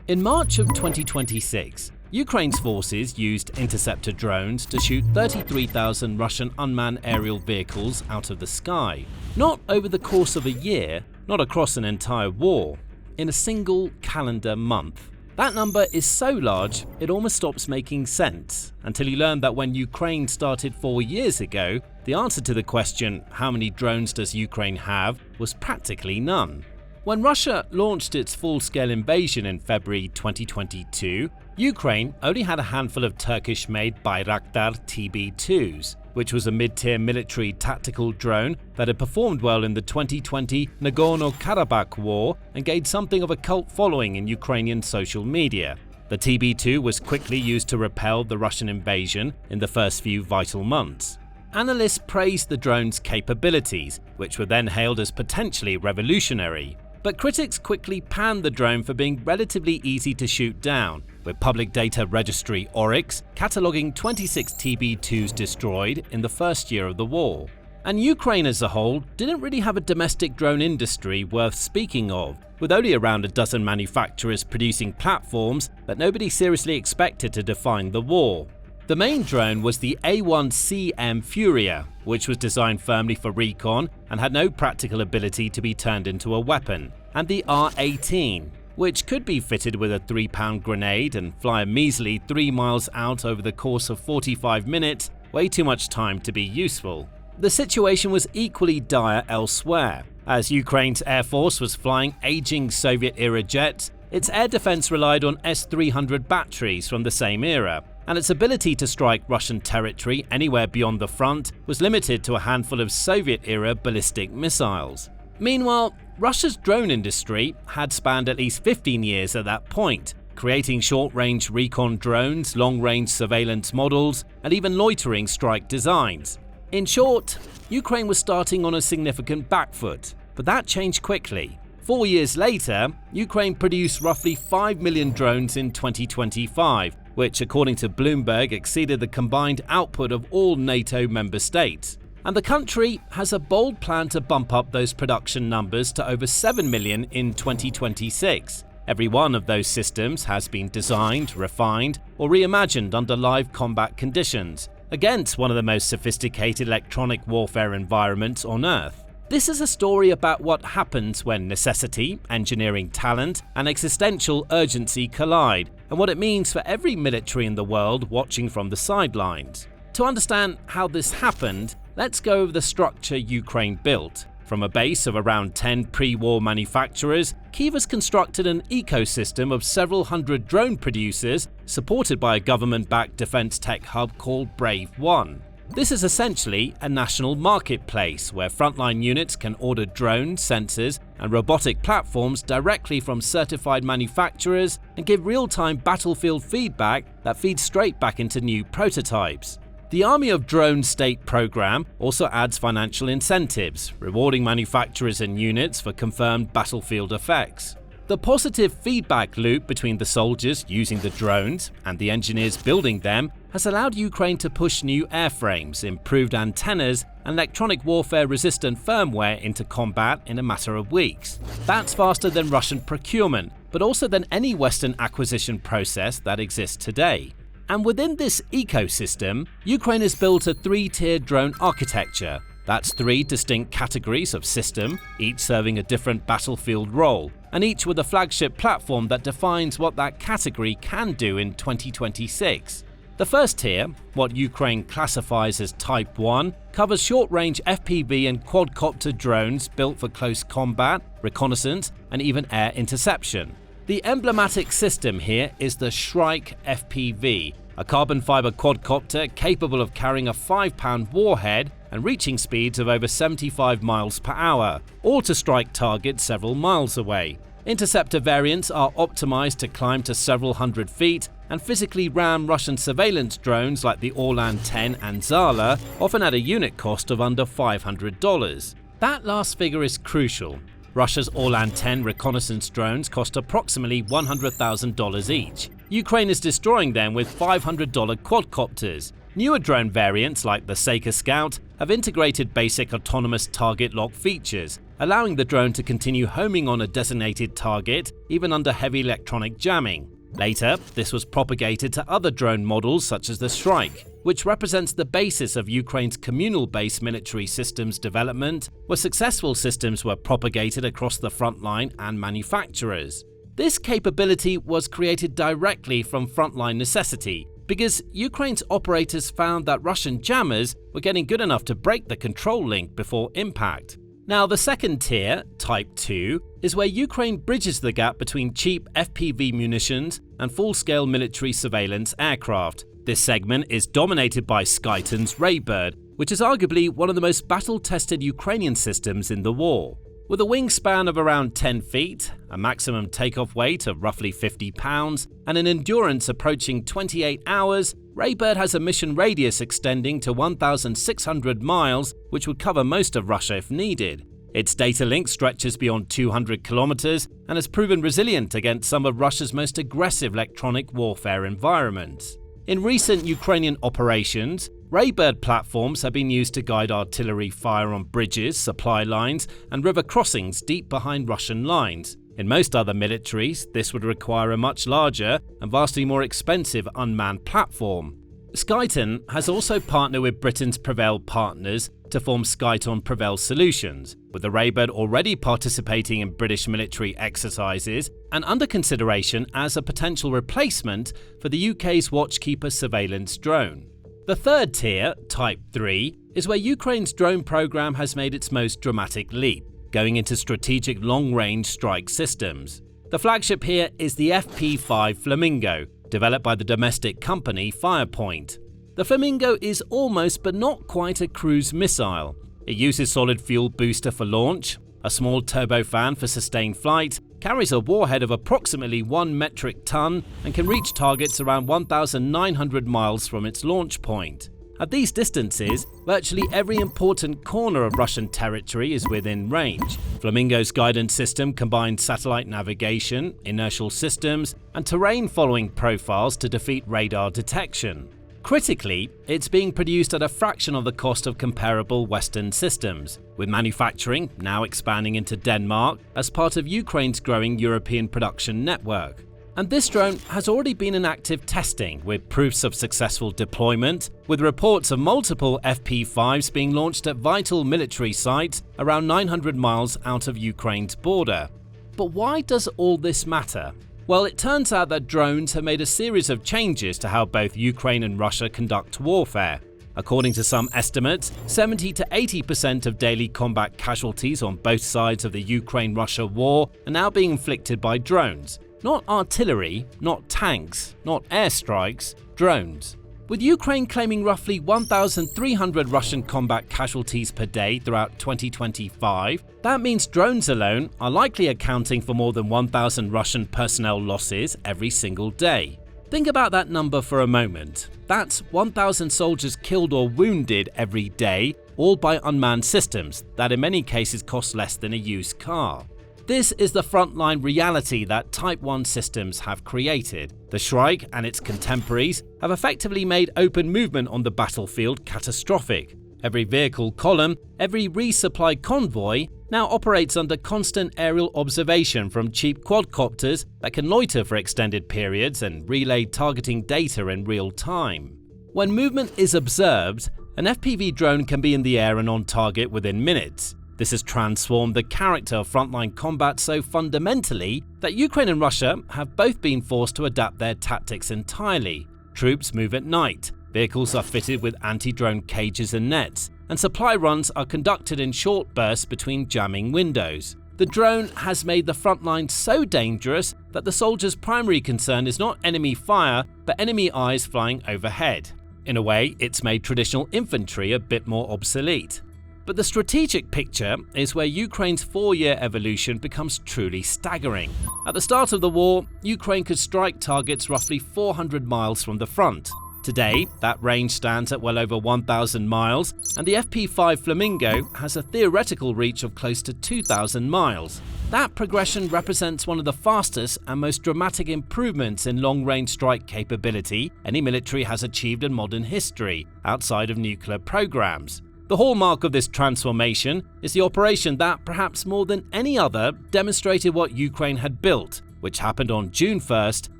In March of 2026, Ukraine's forces used interceptor drones to shoot 33,000 Russian unmanned aerial vehicles out of the sky. Not over the course of a year, not across an entire war, in a single calendar month. That number is so large, it almost stops making sense, until you learn that when Ukraine started 4 years ago, the answer to the question, how many drones does Ukraine have, was practically none. When Russia launched its full-scale invasion in February 2022, Ukraine only had a handful of Turkish-made Bayraktar TB2s, which was a mid-tier military tactical drone that had performed well in the 2020 Nagorno-Karabakh war and gained something of a cult following in Ukrainian social media. The TB2 was quickly used to repel the Russian invasion in the first few vital months. Analysts praised the drone's capabilities, which were then hailed as potentially revolutionary. But critics quickly panned the drone for being relatively easy to shoot down, with public data registry Oryx cataloguing 26 TB2s destroyed in the first year of the war. And Ukraine as a whole didn't really have a domestic drone industry worth speaking of, with only around a dozen manufacturers producing platforms that nobody seriously expected to define the war. The main drone was the A1CM Furia, which was designed firmly for recon and had no practical ability to be turned into a weapon, and the R18, which could be fitted with a 3-pound grenade and fly a measly 3 miles out over the course of 45 minutes, way too much time to be useful. The situation was equally dire elsewhere. As Ukraine's Air Force was flying aging Soviet-era jets, its air defense relied on S-300 batteries from the same era, and its ability to strike Russian territory anywhere beyond the front was limited to a handful of Soviet-era ballistic missiles. Meanwhile, Russia's drone industry had spanned at least 15 years at that point, creating short-range recon drones, long-range surveillance models, and even loitering strike designs. In short, Ukraine was starting on a significant back foot, but that changed quickly. 4 years later, Ukraine produced roughly 5 million drones in 2025, which according to Bloomberg exceeded the combined output of all NATO member states. And the country has a bold plan to bump up those production numbers to over 7 million in 2026. Every one of those systems has been designed, refined, or reimagined under live combat conditions, against one of the most sophisticated electronic warfare environments on Earth. This is a story about what happens when necessity, engineering talent, and existential urgency collide, and what it means for every military in the world watching from the sidelines. To understand how this happened, let's go over the structure Ukraine built. From a base of around 10 pre-war manufacturers, Kyiv has constructed an ecosystem of several hundred drone producers supported by a government-backed defense tech hub called Brave One. This is essentially a national marketplace where frontline units can order drones, sensors, and robotic platforms directly from certified manufacturers and give real-time battlefield feedback that feeds straight back into new prototypes. The Army of Drones State program also adds financial incentives, rewarding manufacturers and units for confirmed battlefield effects. The positive feedback loop between the soldiers using the drones and the engineers building them has allowed Ukraine to push new airframes, improved antennas, and electronic warfare-resistant firmware into combat in a matter of weeks. That's faster than Russian procurement, but also than any Western acquisition process that exists today. And within this ecosystem, Ukraine has built a 3-tier drone architecture. That's 3 distinct categories of system, each serving a different battlefield role, and each with a flagship platform that defines what that category can do in 2026. The first tier, what Ukraine classifies as Type 1, covers short-range FPV and quadcopter drones built for close combat, reconnaissance, and even air interception. The emblematic system here is the Shrike FPV, a carbon fiber quadcopter capable of carrying a 5-pound warhead and reaching speeds of over 75 miles per hour, all to strike targets several miles away. Interceptor variants are optimized to climb to several hundred feet and physically ram Russian surveillance drones like the Orlan 10 and Zala, often at a unit cost of under $500. That last figure is crucial. Russia's Orlan 10 reconnaissance drones cost approximately $100,000 each. Ukraine is destroying them with $500 quadcopters. Newer drone variants like the Seika Scout have integrated basic autonomous target lock features, allowing the drone to continue homing on a designated target even under heavy electronic jamming. Later, this was propagated to other drone models such as the Shrike, which represents the basis of Ukraine's communal-based military systems development, where successful systems were propagated across the frontline and manufacturers. This capability was created directly from frontline necessity, because Ukraine's operators found that Russian jammers were getting good enough to break the control link before impact. Now, the second tier, Type 2, is where Ukraine bridges the gap between cheap FPV munitions and full-scale military surveillance aircraft. This segment is dominated by Skyton's Raybird, which is arguably one of the most battle-tested Ukrainian systems in the war. With a wingspan of around 10 feet, a maximum takeoff weight of roughly 50 pounds, and an endurance approaching 28 hours, Raybird has a mission radius extending to 1,600 miles, which would cover most of Russia if needed. Its data link stretches beyond 200 kilometers and has proven resilient against some of Russia's most aggressive electronic warfare environments. In recent Ukrainian operations, Raybird platforms have been used to guide artillery fire on bridges, supply lines, and river crossings deep behind Russian lines. In most other militaries, this would require a much larger and vastly more expensive unmanned platform. Skyton has also partnered with Britain's Prevail partners to form Skyton Prevail Solutions, with the Raybird already participating in British military exercises and under consideration as a potential replacement for the UK's Watchkeeper surveillance drone. The third tier, Type 3, is where Ukraine's drone program has made its most dramatic leap, going into strategic long-range strike systems. The flagship here is the FP-5 Flamingo, developed by the domestic company Firepoint. The Flamingo is almost but not quite a cruise missile. It uses solid fuel booster for launch, a small turbofan for sustained flight, carries a warhead of approximately 1 metric ton, and can reach targets around 1,900 miles from its launch point. At these distances, virtually every important corner of Russian territory is within range. Flamingo's guidance system combines satellite navigation, inertial systems, and terrain-following profiles to defeat radar detection. Critically, it's being produced at a fraction of the cost of comparable Western systems, with manufacturing now expanding into Denmark as part of Ukraine's growing European production network. And this drone has already been in active testing, with proofs of successful deployment, with reports of multiple FP-5s being launched at vital military sites around 900 miles out of Ukraine's border. But why does all this matter? Well, it turns out that drones have made a series of changes to how both Ukraine and Russia conduct warfare. According to some estimates, 70 to 80% of daily combat casualties on both sides of the Ukraine-Russia war are now being inflicted by drones. Not artillery, not tanks, not airstrikes, drones. With Ukraine claiming roughly 1,300 Russian combat casualties per day throughout 2025, that means drones alone are likely accounting for more than 1,000 Russian personnel losses every single day. Think about that number for a moment. That's 1,000 soldiers killed or wounded every day, all by unmanned systems that in many cases cost less than a used car. This is the frontline reality that Type 1 systems have created. The Shrike and its contemporaries have effectively made open movement on the battlefield catastrophic. Every vehicle column, every resupply convoy now operates under constant aerial observation from cheap quadcopters that can loiter for extended periods and relay targeting data in real time. When movement is observed, an FPV drone can be in the air and on target within minutes. This has transformed the character of frontline combat so fundamentally that Ukraine and Russia have both been forced to adapt their tactics entirely. Troops move at night, vehicles are fitted with anti-drone cages and nets, and supply runs are conducted in short bursts between jamming windows. The drone has made the frontline so dangerous that the soldiers' primary concern is not enemy fire, but enemy eyes flying overhead. In a way, it's made traditional infantry a bit more obsolete. But the strategic picture is where Ukraine's 4-year evolution becomes truly staggering. At the start of the war, Ukraine could strike targets roughly 400 miles from the front. Today, that range stands at well over 1,000 miles, and the FP-5 Flamingo has a theoretical reach of close to 2,000 miles. That progression represents one of the fastest and most dramatic improvements in long-range strike capability any military has achieved in modern history, outside of nuclear programs. The hallmark of this transformation is the operation that, perhaps more than any other, demonstrated what Ukraine had built, which happened on June 1st,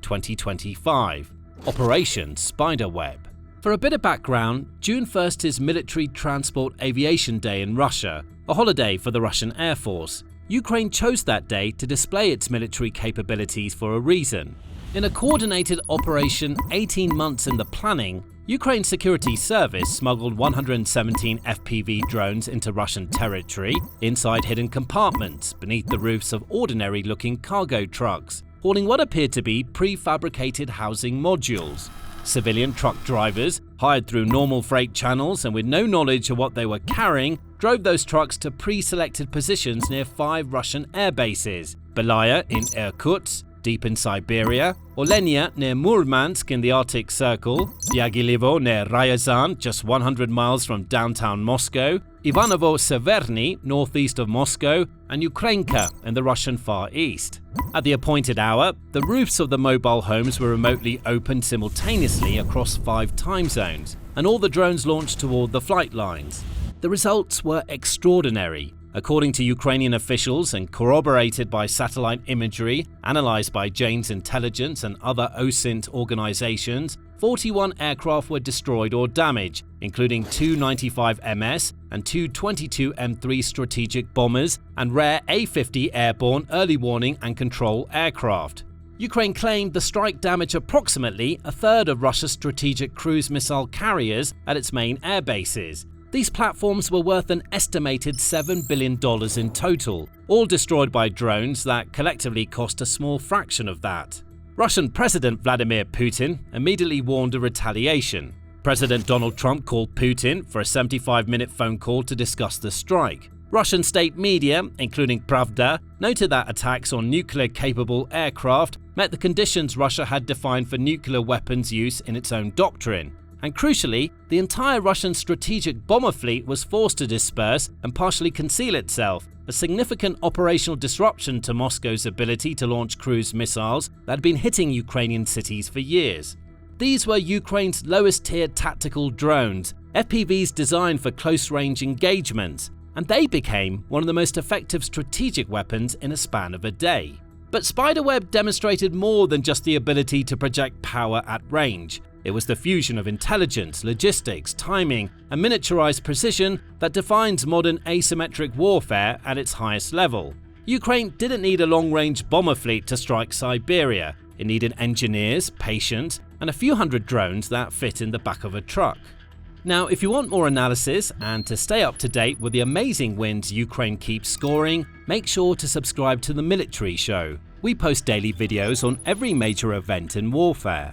2025. Operation Spiderweb. For a bit of background, June 1st is Military Transport Aviation Day in Russia, a holiday for the Russian Air Force. Ukraine chose that day to display its military capabilities for a reason. In a coordinated operation 18 months in the planning, Ukraine's security service smuggled 117 FPV drones into Russian territory inside hidden compartments beneath the roofs of ordinary-looking cargo trucks, hauling what appeared to be prefabricated housing modules. Civilian truck drivers, hired through normal freight channels and with no knowledge of what they were carrying, drove those trucks to pre-selected positions near 5 Russian air bases: Belaya in Irkutsk, deep in Siberia, Olenia near Murmansk in the Arctic Circle, Diaghilevo near Ryazan, just 100 miles from downtown Moscow, Ivanovo-Severny, northeast of Moscow, and Ukrainka in the Russian Far East. At the appointed hour, the roofs of the mobile homes were remotely opened simultaneously across 5 time zones, and all the drones launched toward the flight lines. The results were extraordinary. According to Ukrainian officials and corroborated by satellite imagery analyzed by Jane's Intelligence and other OSINT organizations, 41 aircraft were destroyed or damaged, including 2 95MS and 2 22M3 strategic bombers and rare A-50 airborne early warning and control aircraft. Ukraine claimed the strike damaged approximately a third of Russia's strategic cruise missile carriers at its main air bases. These platforms were worth an estimated $7 billion in total, all destroyed by drones that collectively cost a small fraction of that. Russian President Vladimir Putin immediately warned of retaliation. President Donald Trump called Putin for a 75-minute phone call to discuss the strike. Russian state media, including Pravda, noted that attacks on nuclear-capable aircraft met the conditions Russia had defined for nuclear weapons use in its own doctrine. And crucially, the entire Russian strategic bomber fleet was forced to disperse and partially conceal itself, a significant operational disruption to Moscow's ability to launch cruise missiles that had been hitting Ukrainian cities for years. These were Ukraine's lowest-tier tactical drones, FPVs designed for close-range engagements, and they became one of the most effective strategic weapons in a span of a day. But Spiderweb demonstrated more than just the ability to project power at range. It was the fusion of intelligence, logistics, timing, and miniaturized precision that defines modern asymmetric warfare at its highest level. Ukraine didn't need a long-range bomber fleet to strike Siberia. It needed engineers, patience, and a few hundred drones that fit in the back of a truck. Now, if you want more analysis and to stay up to date with the amazing wins Ukraine keeps scoring, make sure to subscribe to the Military Show. We post daily videos on every major event in warfare.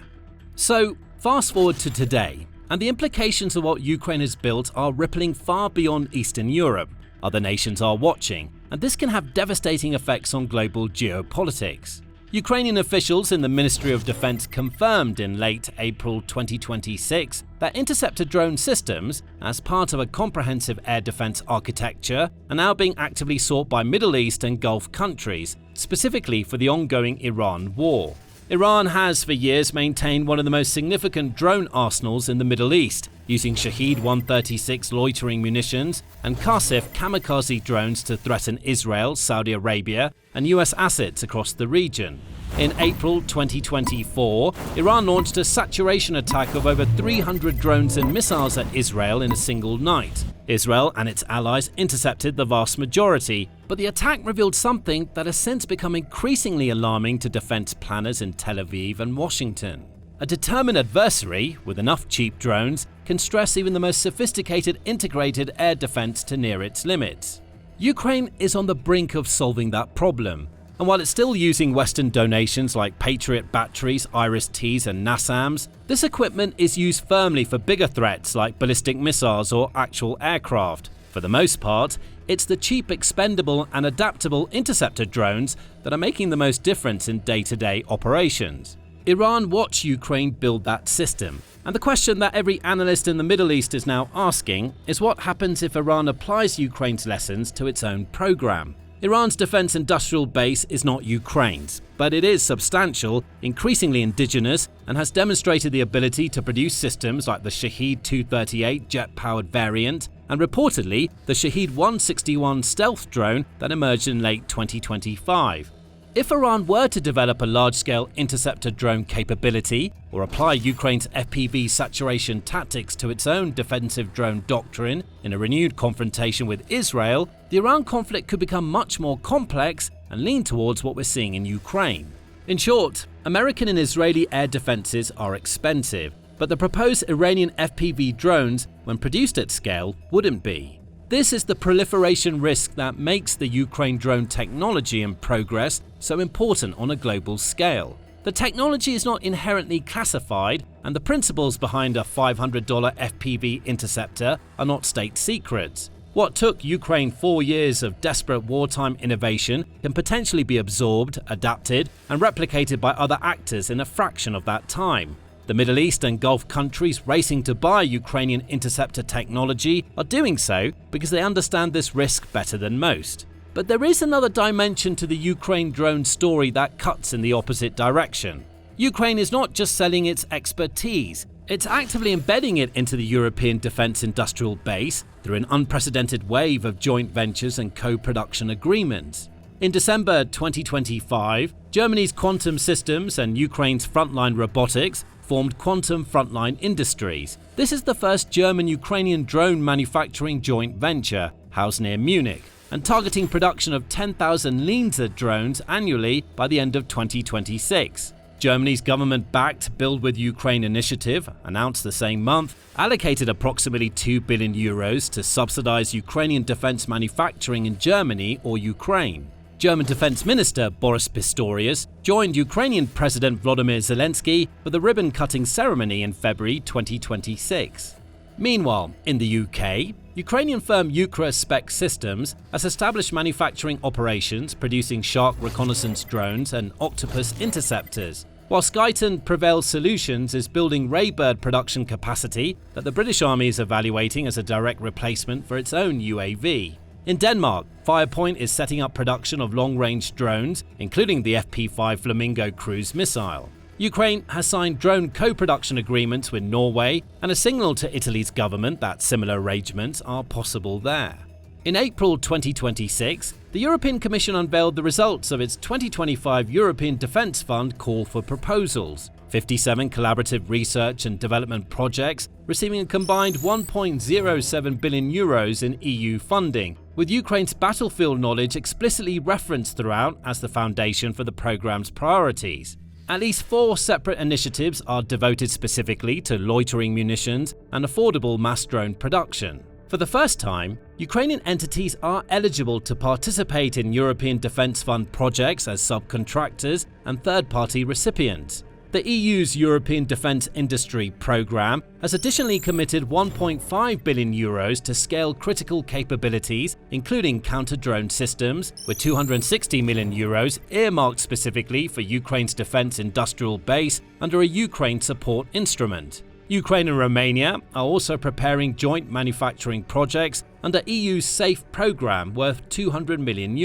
So, fast forward to today, and the implications of what Ukraine has built are rippling far beyond Eastern Europe. Other nations are watching, and this can have devastating effects on global geopolitics. Ukrainian officials in the Ministry of Defense confirmed in late April 2026 that interceptor drone systems, as part of a comprehensive air defense architecture, are now being actively sought by Middle East and Gulf countries, specifically for the ongoing Iran war. Iran has for years maintained one of the most significant drone arsenals in the Middle East, using Shahed 136 loitering munitions and Qasif kamikaze drones to threaten Israel, Saudi Arabia, and US assets across the region. In April 2024, Iran launched a saturation attack of over 300 drones and missiles at Israel in a single night. Israel and its allies intercepted the vast majority, but the attack revealed something that has since become increasingly alarming to defense planners in Tel Aviv and Washington. A determined adversary, with enough cheap drones, can stress even the most sophisticated integrated air defense to near its limits. Ukraine is on the brink of solving that problem, and while it's still using Western donations like Patriot batteries, Iris-Ts and NASAMS, this equipment is used firmly for bigger threats like ballistic missiles or actual aircraft. For the most part, it's the cheap, expendable and adaptable interceptor drones that are making the most difference in day-to-day operations. Iran watched Ukraine build that system, and the question that every analyst in the Middle East is now asking is what happens if Iran applies Ukraine's lessons to its own program. Iran's defense industrial base is not Ukraine's, but it is substantial, increasingly indigenous, and has demonstrated the ability to produce systems like the Shahed 238 jet-powered variant and reportedly the Shahed 161 stealth drone that emerged in late 2025. If Iran were to develop a large-scale interceptor drone capability or apply Ukraine's FPV saturation tactics to its own defensive drone doctrine in a renewed confrontation with Israel, the Iran conflict could become much more complex and lean towards what we're seeing in Ukraine. In short, American and Israeli air defenses are expensive, but the proposed Iranian FPV drones, when produced at scale, wouldn't be. This is the proliferation risk that makes the Ukraine drone technology and progress so important on a global scale. The technology is not inherently classified, and the principles behind a $500 FPV interceptor are not state secrets. What took Ukraine 4 years of desperate wartime innovation can potentially be absorbed, adapted, and replicated by other actors in a fraction of that time. The Middle East and Gulf countries racing to buy Ukrainian interceptor technology are doing so because they understand this risk better than most. But there is another dimension to the Ukraine drone story that cuts in the opposite direction. Ukraine is not just selling its expertise, it's actively embedding it into the European defense industrial base through an unprecedented wave of joint ventures and co-production agreements. In December 2025, Germany's Quantum Systems and Ukraine's Frontline Robotics formed Quantum Frontline Industries. This is the first German-Ukrainian drone manufacturing joint venture, housed near Munich, and targeting production of 10,000 Lenza drones annually by the end of 2026. Germany's government-backed Build with Ukraine initiative, announced the same month, allocated approximately €2 billion to subsidize Ukrainian defense manufacturing in Germany or Ukraine. German Defense Minister Boris Pistorius joined Ukrainian President Volodymyr Zelensky for the ribbon-cutting ceremony in February 2026. Meanwhile, in the UK, Ukrainian firm Ukra Spec Systems has established manufacturing operations producing Shark reconnaissance drones and Octopus interceptors, while Skyton Prevail Solutions is building Raybird production capacity that the British Army is evaluating as a direct replacement for its own UAV. In Denmark, Firepoint is setting up production of long-range drones, including the FP-5 Flamingo cruise missile. Ukraine has signed drone co-production agreements with Norway and a signal to Italy's government that similar arrangements are possible there. In April 2026, the European Commission unveiled the results of its 2025 European Defence Fund call for proposals. 57 collaborative research and development projects receiving a combined €1.07 billion in EU funding, with Ukraine's battlefield knowledge explicitly referenced throughout as the foundation for the programme's priorities. At least 4 separate initiatives are devoted specifically to loitering munitions and affordable mass drone production. For the first time, Ukrainian entities are eligible to participate in European Defence Fund projects as subcontractors and third-party recipients. The EU's European Defence Industry Programme has additionally committed €1.5 billion to scale critical capabilities, including counter-drone systems, with €260 million earmarked specifically for Ukraine's defence industrial base under a Ukraine support instrument. Ukraine and Romania are also preparing joint manufacturing projects under EU's SAFE programme worth €200 million.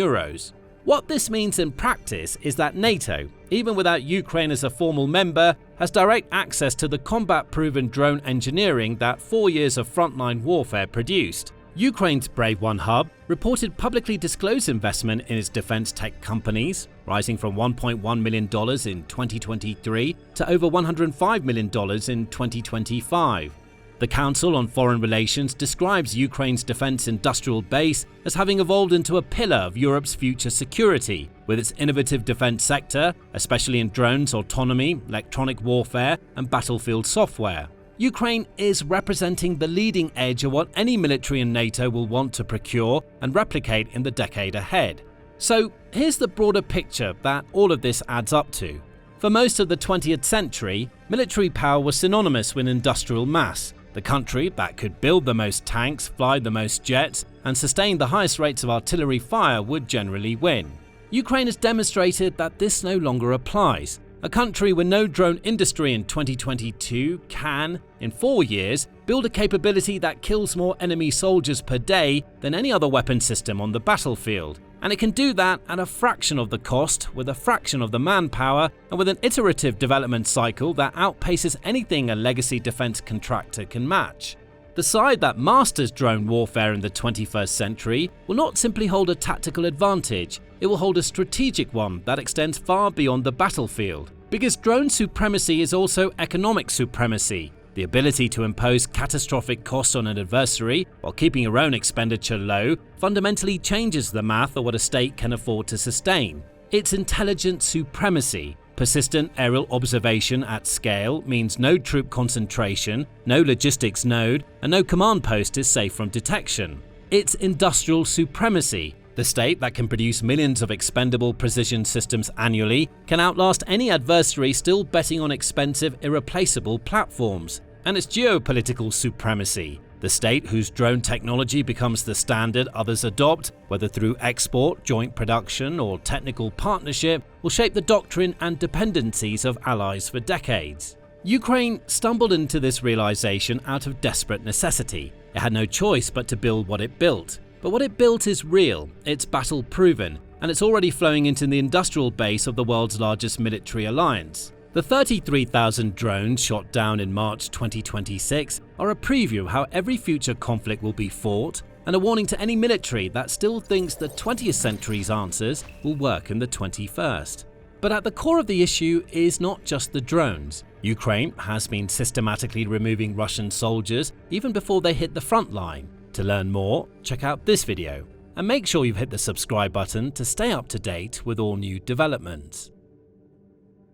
What this means in practice is that NATO, even without Ukraine as a formal member, has direct access to the combat-proven drone engineering that 4 years of frontline warfare produced. Ukraine's Brave One hub reported publicly disclosed investment in its defense tech companies, rising from $1.1 million in 2023 to over $105 million in 2025. The Council on Foreign Relations describes Ukraine's defense industrial base as having evolved into a pillar of Europe's future security, with its innovative defense sector, especially in drones, autonomy, electronic warfare, and battlefield software. Ukraine is representing the leading edge of what any military in NATO will want to procure and replicate in the decade ahead. So here's the broader picture that all of this adds up to. For most of the 20th century, military power was synonymous with industrial mass. The country that could build the most tanks, fly the most jets, and sustain the highest rates of artillery fire would generally win. Ukraine has demonstrated that this no longer applies. A country with no drone industry in 2022 can, in 4 years, build a capability that kills more enemy soldiers per day than any other weapon system on the battlefield. And it can do that at a fraction of the cost, with a fraction of the manpower, and with an iterative development cycle that outpaces anything a legacy defense contractor can match. The side that masters drone warfare in the 21st century will not simply hold a tactical advantage, it will hold a strategic one that extends far beyond the battlefield. Because drone supremacy is also economic supremacy. The ability to impose catastrophic costs on an adversary while keeping your own expenditure low fundamentally changes the math of what a state can afford to sustain. It's intelligence supremacy. Persistent aerial observation at scale means no troop concentration, no logistics node, and no command post is safe from detection. It's industrial supremacy. The state that can produce millions of expendable precision systems annually can outlast any adversary still betting on expensive, irreplaceable platforms. And it's geopolitical supremacy. The state whose drone technology becomes the standard others adopt, whether through export, joint production, or technical partnership, will shape the doctrine and dependencies of allies for decades. Ukraine stumbled into this realization out of desperate necessity. It had no choice but to build what it built. But what it built is real, it's battle-proven, and it's already flowing into the industrial base of the world's largest military alliance. The 33,000 drones shot down in March 2026 are a preview of how every future conflict will be fought, and a warning to any military that still thinks the 20th century's answers will work in the 21st. But at the core of the issue is not just the drones. Ukraine has been systematically removing Russian soldiers even before they hit the front line. To learn more, check out this video, and make sure you've hit the subscribe button to stay up to date with all new developments.